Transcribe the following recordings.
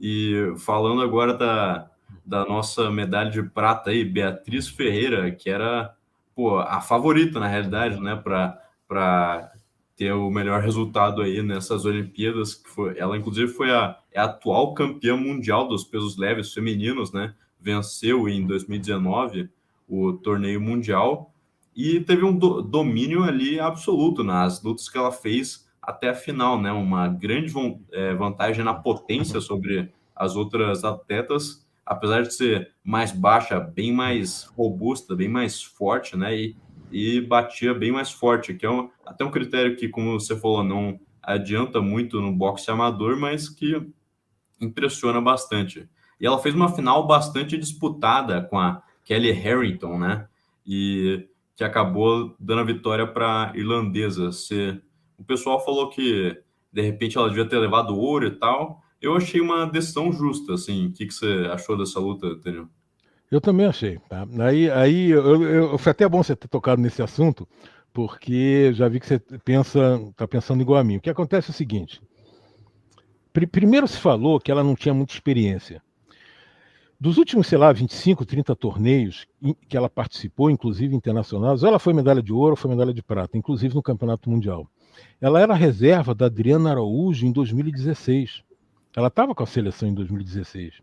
E falando agora da nossa medalha de prata aí, Beatriz Ferreira, que era, pô, a favorita, na realidade, né, para ter o melhor resultado aí nessas Olimpíadas, que foi, ela inclusive foi é a atual campeã mundial dos pesos leves femininos, né? Venceu em 2019 o torneio mundial e teve um domínio ali absoluto nas lutas que ela fez até a final, né? Uma grande vantagem na potência sobre as outras atletas, apesar de ser mais baixa, bem mais robusta, bem mais forte, né? E batia bem mais forte, que é até um critério que, como você falou, não adianta muito no boxe amador, mas que impressiona bastante. E ela fez uma final bastante disputada com a Kelly Harrington, né? E que acabou dando a vitória para a irlandesa. O pessoal falou que de repente ela devia ter levado ouro e tal. Eu achei uma decisão justa, assim. O que você achou dessa luta, Daniel? Eu também achei, tá? Foi até bom você ter tocado nesse assunto, porque já vi que você está pensando igual a mim. O que acontece é o seguinte: primeiro se falou que ela não tinha muita experiência. Dos últimos, sei lá, 25, 30 torneios que ela participou, inclusive internacionais, ela foi medalha de ouro, foi medalha de prata, inclusive no Campeonato Mundial. Ela era reserva da Adriana Araújo em 2016. Ela estava com a seleção em 2016.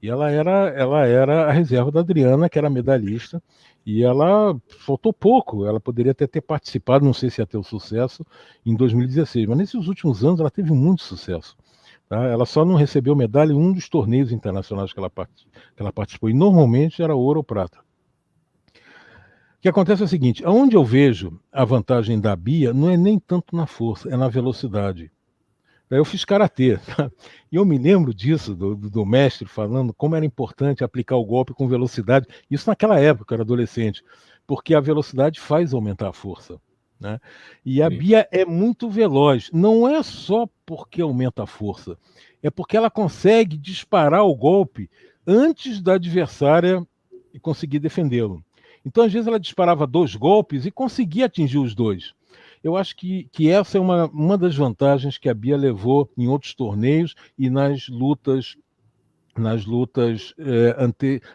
E ela era a reserva da Adriana, que era medalhista, e ela faltou pouco. Ela poderia até ter participado, não sei se ia ter o sucesso, em 2016. Mas nesses últimos anos ela teve muito sucesso. Tá? Ela só não recebeu medalha em um dos torneios internacionais que ela participou. E normalmente era ouro ou prata. O que acontece é o seguinte: aonde eu vejo a vantagem da Bia não é nem tanto na força, é na velocidade. Eu fiz karatê, tá? E eu me lembro disso, do mestre falando como era importante aplicar o golpe com velocidade. Isso naquela época, eu era adolescente, porque a velocidade faz aumentar a força. Né? E a Sim. Bia é muito veloz. Não é só porque aumenta a força, é porque ela consegue disparar o golpe antes da adversária conseguir defendê-lo. Então, às vezes, ela disparava 2 golpes e conseguia atingir os dois. Eu acho que essa é uma das vantagens que a Bia levou em outros torneios e nas lutas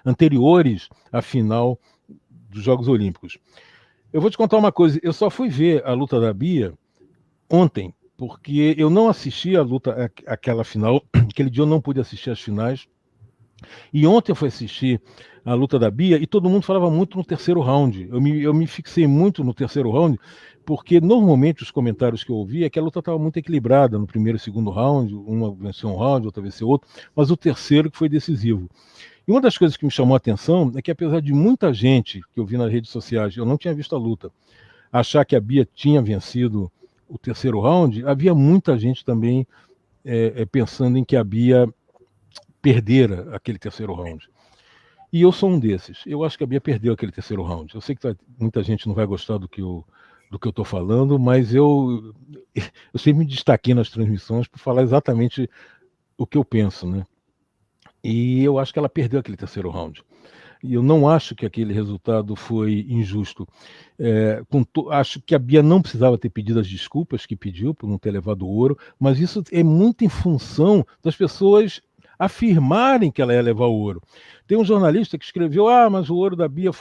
anteriores à final dos Jogos Olímpicos. Eu vou te contar uma coisa: eu só fui ver a luta da Bia ontem, porque eu não assisti a luta, aquela final. Aquele dia eu não pude assistir as finais. E ontem eu fui assistir a luta da Bia e todo mundo falava muito no terceiro round. Eu me fixei muito no terceiro round, porque normalmente os comentários que eu ouvi é que a luta estava muito equilibrada no primeiro e segundo round, uma venceu um round, outra venceu outro, mas o terceiro que foi decisivo. E uma das coisas que me chamou a atenção é que, apesar de muita gente que eu vi nas redes sociais, eu não tinha visto a luta, achar que a Bia tinha vencido o terceiro round, havia muita gente também pensando em que a Bia perdera aquele terceiro round. E eu sou um desses. Eu acho que a Bia perdeu aquele terceiro round. Eu sei que muita gente não vai gostar do que eu estou falando, mas eu sempre me destaquei nas transmissões por falar exatamente o que eu penso, né? E eu acho que ela perdeu aquele terceiro round. E eu não acho que aquele resultado foi injusto. Acho que a Bia não precisava ter pedido as desculpas que pediu por não ter levado o ouro, mas isso é muito em função das pessoas afirmarem que ela ia levar o ouro. Tem um jornalista que escreveu: mas o ouro da Bia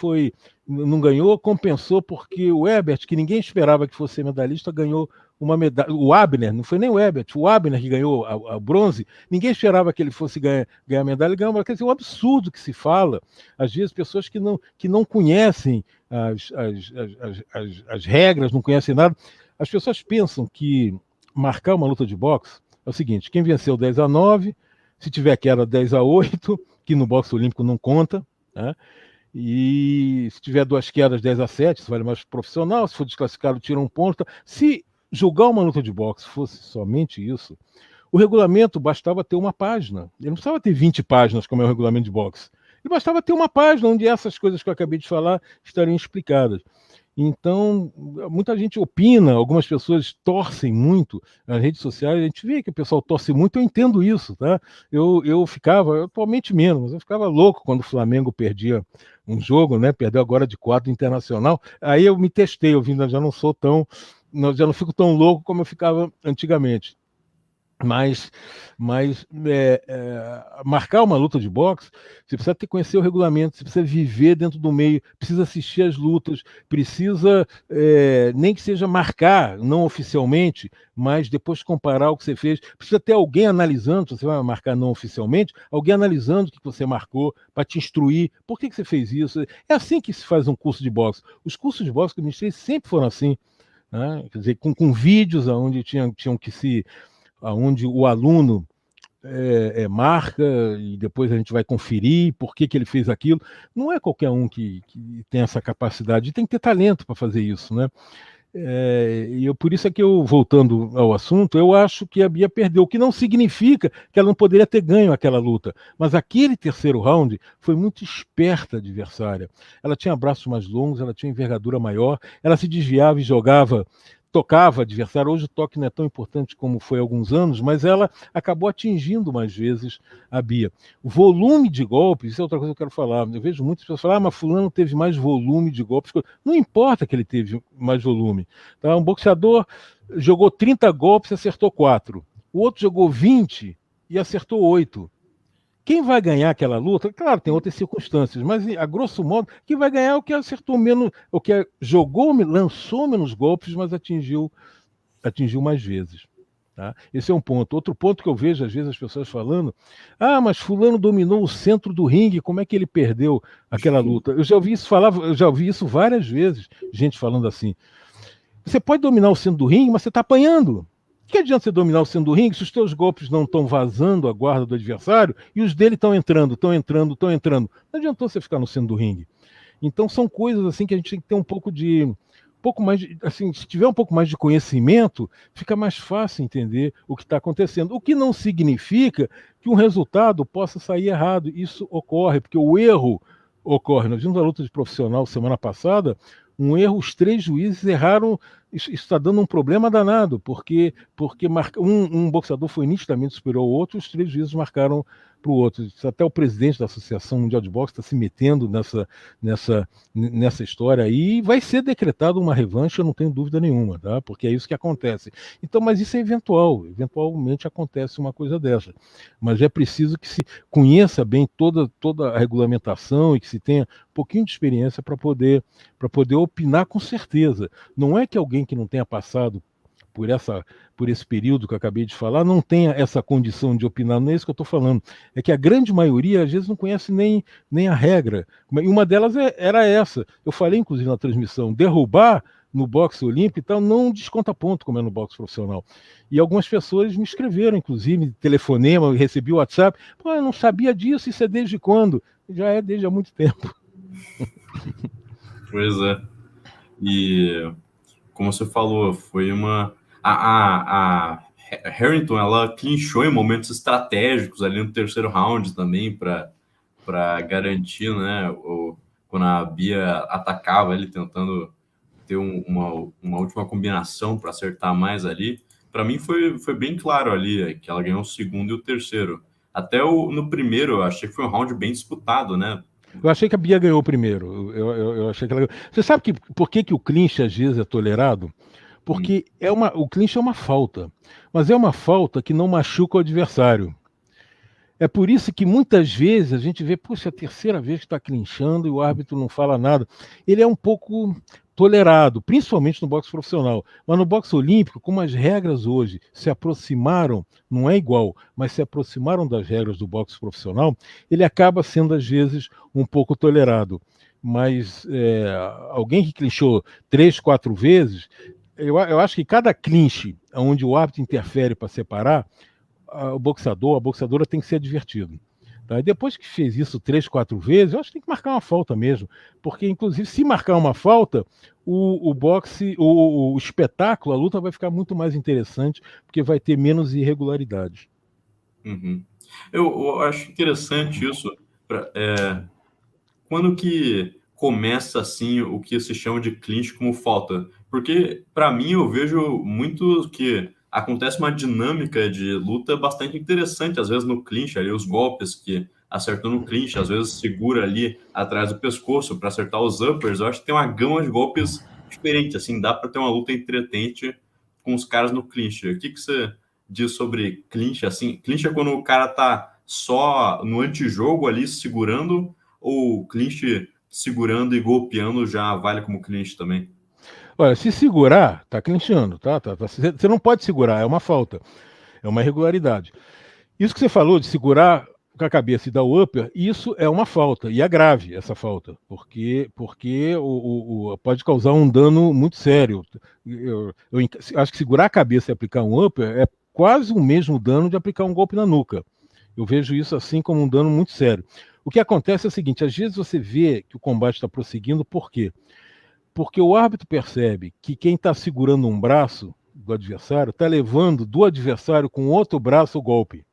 não ganhou, compensou porque o Ebert, que ninguém esperava que fosse medalhista, ganhou uma medalha. O Abner, não foi nem o Ebert, o Abner que ganhou a bronze, ninguém esperava que ele fosse ganhar medalha, e ganhou uma. Quer dizer, um absurdo que se fala, às vezes pessoas que não conhecem as regras, não conhecem nada. As pessoas pensam que marcar uma luta de boxe é o seguinte: quem venceu 10-9, se tiver queda 10-8, que no boxe olímpico não conta, né? E se tiver 2 quedas 10-7, isso vale mais profissional. Se for desclassificado, tira um ponto. Se julgar uma luta de boxe fosse somente isso, o regulamento bastava ter uma página. Ele não precisava ter 20 páginas, como é o regulamento de boxe. Ele bastava ter uma página onde essas coisas que eu acabei de falar estariam explicadas. Então, muita gente opina, algumas pessoas torcem muito nas redes sociais. A gente vê que o pessoal torce muito, eu entendo isso, tá? Eu ficava, atualmente menos, mas eu ficava louco quando o Flamengo perdia um jogo, né? Perdeu agora de 4 Internacional. Aí eu me testei, já não fico tão louco como eu ficava antigamente. Mas, marcar uma luta de boxe, você precisa ter conhecer o regulamento, você precisa viver dentro do meio, precisa assistir as lutas, precisa, nem que seja marcar, não oficialmente, mas depois comparar o que você fez. Precisa ter alguém analisando, se você vai marcar não oficialmente, alguém analisando o que você marcou para te instruir. Por que você fez isso? É assim que se faz um curso de boxe. Os cursos de boxe que eu ministrei sempre foram assim, né? Quer dizer, com vídeos onde tinham que se onde o aluno marca e depois a gente vai conferir por que ele fez aquilo. Não é qualquer um que tem essa capacidade, tem que ter talento para fazer isso, né? Por isso é que eu, voltando ao assunto, eu acho que a Bia perdeu, o que não significa que ela não poderia ter ganho aquela luta. Mas aquele terceiro round foi muito esperta a adversária. Ela tinha braços mais longos, ela tinha envergadura maior, ela se desviava e jogava, tocava o adversário. Hoje o toque não é tão importante como foi há alguns anos, mas ela acabou atingindo mais vezes a Bia. O volume de golpes, isso é outra coisa que eu quero falar. Eu vejo muitas pessoas falar, mas fulano teve mais volume de golpes. Não importa que ele teve mais volume. Tá? Um boxeador jogou 30 golpes e acertou 4. O outro jogou 20 e acertou 8. Quem vai ganhar aquela luta? Claro, tem outras circunstâncias, mas a grosso modo, quem vai ganhar é o que acertou menos, o que jogou, lançou menos golpes, mas atingiu mais vezes. Tá? Esse é um ponto. Outro ponto que eu vejo, às vezes, as pessoas falando: mas fulano dominou o centro do ringue, como é que ele perdeu aquela luta? Eu já ouvi isso várias vezes, gente falando assim. Você pode dominar o centro do ringue, mas você está apanhando. Que adianta você dominar o centro do ringue se os teus golpes não estão vazando a guarda do adversário e os dele estão entrando, estão entrando, estão entrando? Não adiantou você ficar no centro do ringue. Então são coisas assim que a gente tem que ter um pouco mais de, assim, se tiver um pouco mais de conhecimento, fica mais fácil entender o que está acontecendo. O que não significa que um resultado possa sair errado. Isso ocorre, porque o erro ocorre. Nós vimos a luta de profissional semana passada, um erro, os 3 juízes erraram, isso está dando um problema danado, porque um boxeador foi nitidamente superior ao outro, os 3 juízes marcaram para o outro. Até o presidente da Associação Mundial de Boxe está se metendo nessa história aí, e vai ser decretada uma revanche, eu não tenho dúvida nenhuma, tá? Porque é isso que acontece. Então, mas isso é eventual, eventualmente acontece uma coisa dessa. Mas é preciso que se conheça bem toda a regulamentação e que se tenha um pouquinho de experiência para poder opinar com certeza. Não é que alguém que não tenha passado por esse período que eu acabei de falar, não tenha essa condição de opinar, não é isso que eu estou falando. É que a grande maioria, às vezes, não conhece nem a regra. E uma delas era essa. Eu falei, inclusive, na transmissão, derrubar no boxe olímpico e tal, não desconta ponto, como é no boxe profissional. E algumas pessoas me escreveram, inclusive, telefonema, eu recebi o WhatsApp, pô, eu não sabia disso, isso é desde quando? Já é desde há muito tempo. Pois é. E como você falou, foi uma. A Harrington, ela clinchou em momentos estratégicos ali no terceiro round também para garantir, né? Quando a Bia atacava ele tentando ter uma última combinação para acertar mais ali. Para mim foi bem claro ali que ela ganhou o segundo e o terceiro. Até no primeiro, eu achei que foi um round bem disputado, né? Eu achei que a Bia ganhou primeiro. Eu achei que ela ganhou. Você sabe por que o clinch às vezes é tolerado? Hum. Porque o clinch é uma falta, mas é uma falta que não machuca o adversário. É por isso que muitas vezes a gente vê, puxa, a terceira vez que está clinchando e o árbitro não fala nada. Ele é um pouco tolerado, principalmente no boxe profissional. Mas no boxe olímpico, como as regras hoje se aproximaram, não é igual, mas se aproximaram das regras do boxe profissional, ele acaba sendo, às vezes, um pouco tolerado. Mas alguém que clinchou 3, 4 vezes, eu acho que cada clinch onde o árbitro interfere para separar, o boxeador, a boxeadora tem que ser advertido. Tá? E depois que fez isso 3, 4 vezes, eu acho que tem que marcar uma falta mesmo. Porque, inclusive, se marcar uma falta, o boxe, o espetáculo, a luta vai ficar muito mais interessante, porque vai ter menos irregularidades. Uhum. Eu acho interessante isso. Quando que começa assim o que se chama de clinch como falta? Porque para mim eu vejo muito que acontece uma dinâmica de luta bastante interessante, às vezes no clinch ali os golpes que acertam no clinch, às vezes segura ali atrás do pescoço para acertar os uppers. Eu acho que tem uma gama de golpes diferente, assim, dá para ter uma luta entretente com os caras no clinch. O que você diz sobre clinch, assim, clinch é quando o cara tá só no antijogo ali segurando, ou clinch segurando e golpeando já vale como clinch também? Olha, se segurar, tá clinchando, tá. Você não pode segurar, é uma falta, é uma irregularidade. Isso que você falou de segurar com a cabeça e dar o upper, isso é uma falta, e é grave essa falta, porque pode causar um dano muito sério. Acho que segurar a cabeça e aplicar um upper é quase o mesmo dano de aplicar um golpe na nuca. Eu vejo isso assim como um dano muito sério. O que acontece é o seguinte: às vezes você vê que o combate está prosseguindo, por quê? Porque o árbitro percebe que quem está segurando um braço do adversário está levando do adversário com outro braço o golpe.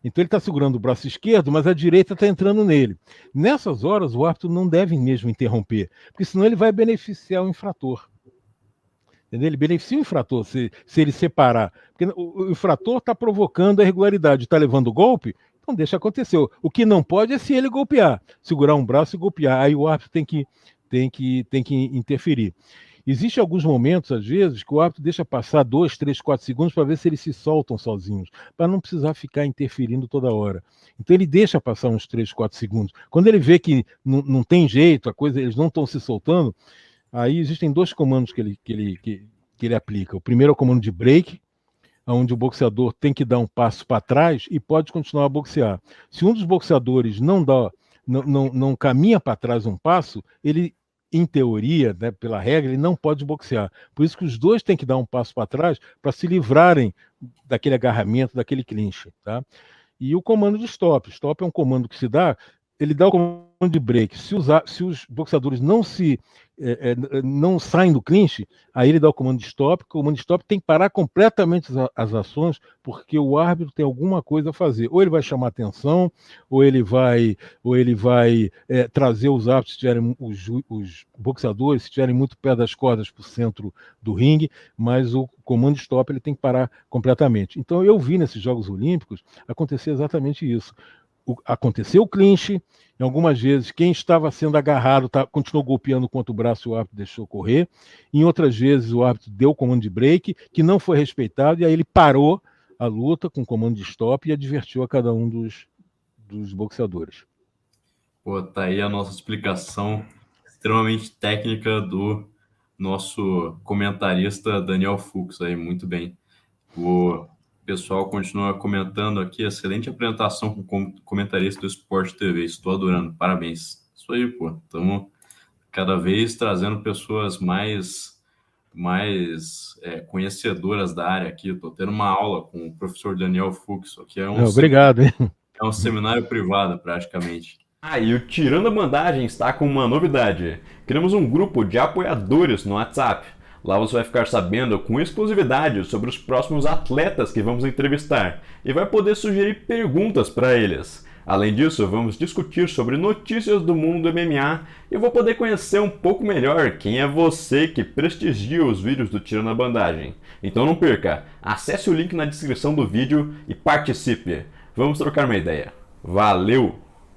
Então ele está segurando o braço esquerdo, mas a direita está entrando nele. Nessas horas, o árbitro não deve mesmo interromper, porque senão ele vai beneficiar o infrator. Entendeu? Ele beneficia o infrator se ele separar. Porque o infrator está provocando a irregularidade, está levando o golpe, então deixa acontecer. O que não pode é se ele golpear, segurar um braço e golpear. Aí o árbitro tem que interferir. Existem alguns momentos, às vezes, que o árbitro deixa passar 2, 3, 4 segundos para ver se eles se soltam sozinhos, para não precisar ficar interferindo toda hora. Então ele deixa passar uns 3, 4 segundos. Quando ele vê que não tem jeito, eles não estão se soltando, aí existem dois comandos que ele aplica. O primeiro é o comando de break, onde o boxeador tem que dar um passo para trás e pode continuar a boxear. Se um dos boxeadores não caminha para trás um passo, ele, em teoria, né, pela regra, ele não pode boxear. Por isso que os dois têm que dar um passo para trás para se livrarem daquele agarramento, daquele clinch. Tá? E o comando de stop. Stop é um comando que se dá, ele dá o comando de break. Se os boxeadores não saem do clinch, aí ele dá o comando de stop. O comando de stop tem que parar completamente as ações, porque o árbitro tem alguma coisa a fazer. Ou ele vai chamar atenção, ou ele vai trazer os árbitros, se tiverem, os boxeadores, se estiverem muito perto das cordas, para o centro do ringue, mas o comando de stop ele tem que parar completamente. Então eu vi nesses Jogos Olímpicos acontecer exatamente isso. Aconteceu o clinch, em algumas vezes quem estava sendo agarrado continuou golpeando contra o braço e o árbitro deixou correr. Em outras vezes o árbitro deu o comando de break, que não foi respeitado, e aí ele parou a luta com o comando de stop e advertiu a cada um dos boxeadores. Pô, tá aí a nossa explicação extremamente técnica do nosso comentarista Daniel Fux aí, muito bem. O pessoal continua comentando aqui, excelente apresentação com o comentarista do Sport TV, estou adorando, parabéns. Isso aí, pô, estamos cada vez trazendo pessoas mais conhecedoras da área aqui. Estou tendo uma aula com o professor Daniel Fux, que Obrigado, hein? É um seminário privado, praticamente. E o Tirando a Bandagem está com uma novidade. Criamos um grupo de apoiadores no WhatsApp. Lá você vai ficar sabendo com exclusividade sobre os próximos atletas que vamos entrevistar e vai poder sugerir perguntas para eles. Além disso, vamos discutir sobre notícias do mundo do MMA e vou poder conhecer um pouco melhor quem é você que prestigia os vídeos do Tirando a Bandagem. Então não perca, acesse o link na descrição do vídeo e participe. Vamos trocar uma ideia. Valeu!